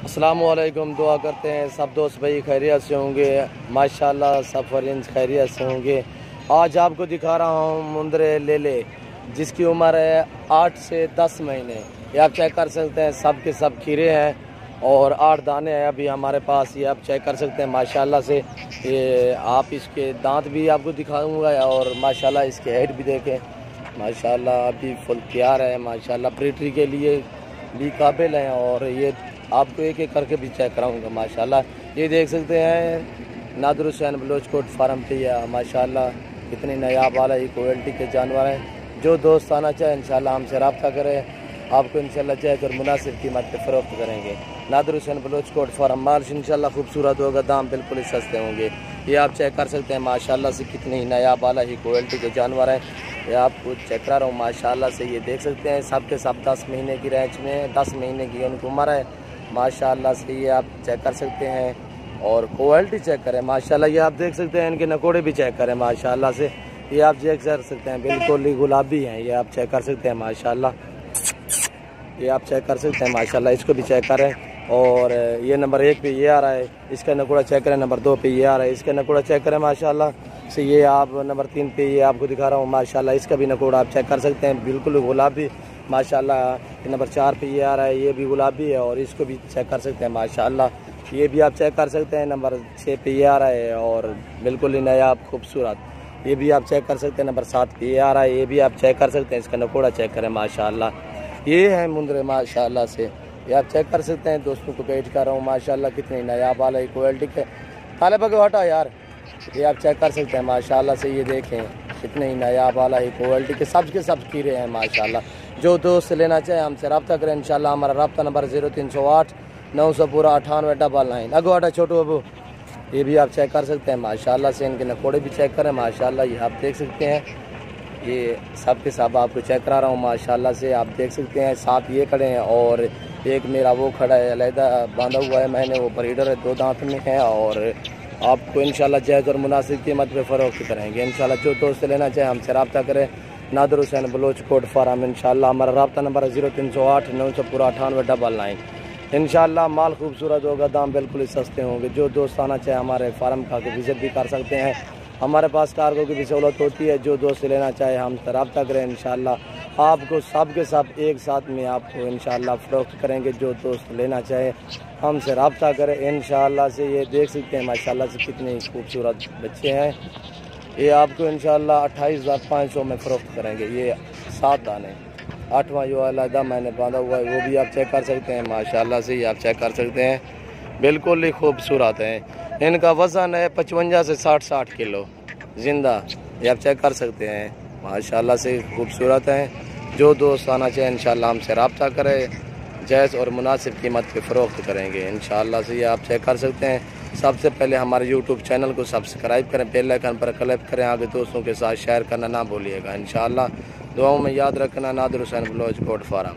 अस्सलाम वालेकुम। दुआ करते हैं सब दोस्त भाई खैरियत से होंगे, माशाल्लाह सब फरिंज खैरियत से होंगे। आज आपको दिखा रहा हूँ मुंदरे लेले, जिसकी उम्र है 8 से 10 महीने। ये आप चेक कर सकते हैं, सब के सब खीरे हैं और 8 दाने हैं अभी हमारे पास। ये आप चेक कर सकते हैं माशाल्लाह से। ये आप इसके दांत भी आपको दिखाऊंगा और माशाल्लाह इसके हेड भी देखें, माशाल्लाह अभी फुल तैयार है। माशाल्लाह प्रीट्री के लिए भी काबिल हैं और ये आपको एक एक करके भी चेक कराऊंगा। माशाल्लाह ये देख सकते हैं नादिर हुसैन बलोच कोट फार्म पे है। माशाल्लाह कितनी नायाब वाला ये क्वालिटी के जानवर हैं। जो दोस्त आना चाहे इंशाल्लाह हमसे रब्ता करें, आपको इंशाल्लाह जायज़ और मुनासिब कीमत पे फ़रोख्त करेंगे। नादिर हुसैन बलोच कोट फार्म माल इंशाल्लाह खूबसूरत होगा, दाम बिल्कुल ही सस्ते होंगे। ये आप चेक कर सकते हैं माशाल्लाह से कितनी नायाब वाला ही क्वालिटी के जानवर हैं। ये आपको चेक करा रहा हूँ माशाल्लाह से। ये देख सकते हैं सब के सब 10 महीने की रेंज में, 10 महीने की उनकी उम्र है माशाल्लाह से। ये आप चेक कर सकते हैं और क्वालिटी चेक करें माशाल्लाह। ये आप देख सकते हैं इनके नकोड़े भी चेक करें माशाल्लाह से। ये आप चेक कर सकते हैं बिल्कुल ही गुलाबी हैं। ये आप चेक कर सकते हैं माशाल्लाह। ये आप चेक कर सकते हैं माशाल्लाह। इसको भी चेक करें और ये नंबर 1 पे ये आ रहा है, इसका नकोड़ा चेक करें। नंबर 2 पे ये आ रहा है, इसका नकोड़ा चेक करें माशाल्लाह से। ये आप नंबर 3 पे ये आपको दिखा रहा हूँ माशाल्लाह, इसका भी नकोड़ा आप चेक कर सकते हैं बिल्कुल गुलाबी माशाल्लाह। नंबर 4 पे ये आ रहा है, ये भी गुलाबी है और इसको भी चेक कर सकते हैं माशाल्लाह। ये भी आप चेक कर सकते हैं। नंबर 6 पे ये आ रहा है और बिल्कुल ही नायाब खूबसूरत। ये भी आप चेक कर सकते हैं। नंबर 7 पे ये आ रहा है, ये भी आप चेक कर सकते हैं। इसका नकोड़ा चेक करें माशाल्लाह। ये है मुंदरे माशाल्लाह से। ये आप चेक कर सकते हैं, दोस्तों को पेश कर रहा हूँ माशाल्लाह कितनी नायाब वाला क्वालिटी के। काले बगे हटा यार। ये आप चेक कर सकते हैं माशाल्लाह से। ये देखें कितने ही नायाब वाला ही क्वालिटी के सब कीड़े हैं माशाल्लाह। जो दोस्त लेना चाहे हमसे रब्ता करें इंशाल्लाह। हमारा रब्ता नंबर 0308 900 पूरा 9899। अगो हटा छोटू अबू। ये भी आप चेक कर सकते हैं माशाल्लाह से। इनके नकोड़े भी चेक करें माशाल्लाह। ये आप देख सकते हैं, ये सब के सब आपको चेक करा रहा हूँ माशाल्लाह से। आप देख सकते हैं 7 ये खड़े हैं और एक मेरा वो खड़ा है अलहदा बांधा हुआ है मैंने, वो ब्रीडर है, 2 दांत में है। और आपको इंशाल्लाह जायज़ और मुनासिब कीमत पे फ़रोख्त करेंगे इंशाल्लाह। जो दोस्त लेना चाहे हमसे रब्ता करें। नादिर हुसैन बलोच कोट फार्म इंशाल्लाह। हमारा रब्ता नंबर है 0308 900 पूरा 9899। इंशाल्लाह माल खूबसूरत होगा, दाम बिल्कुल ही सस्ते होंगे। जो दोस्त आना चाहे हमारे फार्म का विज़िट भी कर सकते हैं। हमारे पास कार्गो की भी सहूलत होती है। जो दोस्त लेना चाहे हमसे रब्ता करें इंशाल्लाह। आपको सब के सब एक साथ में आपको इंशाल्लाह फ़रोख्त करेंगे। जो दोस्त लेना चाहे हमसे रब्ता करें इंशाल्लाह से। ये देख सकते हैं माशाल्लाह से कितने खूबसूरत बच्चे हैं। ये आपको इंशाल्लाह 28,500 में फ़रोख्त करेंगे। ये 7 दाने, 8वां जो अलहदा मैंने बांधा हुआ है वो भी आप चेक कर सकते हैं माशाल्लाह से। ये आप चेक कर सकते हैं बिल्कुल ही खूबसूरत हैं। इनका वज़न है 55 से 60 किलो ज़िंदा। ये आप चेक कर सकते हैं माशाल्लाह से खूबसूरत हैं। जो दोस्त आना चाहे इंशाल्लाह हमसे रब्ता करें, जायज़ और मुनासिब कीमत पे फ़रोख्त करेंगे इंशाल्लाह से। ये आप चेक कर सकते हैं। सबसे पहले हमारे यूट्यूब चैनल को सब्सक्राइब करें, बेल आइकन पर क्लिक करें, आगे दोस्तों के साथ शेयर करना ना भूलिएगा इंशाल्लाह। दुआओं में याद रखना। Nadir Hussain Baloch coat farm.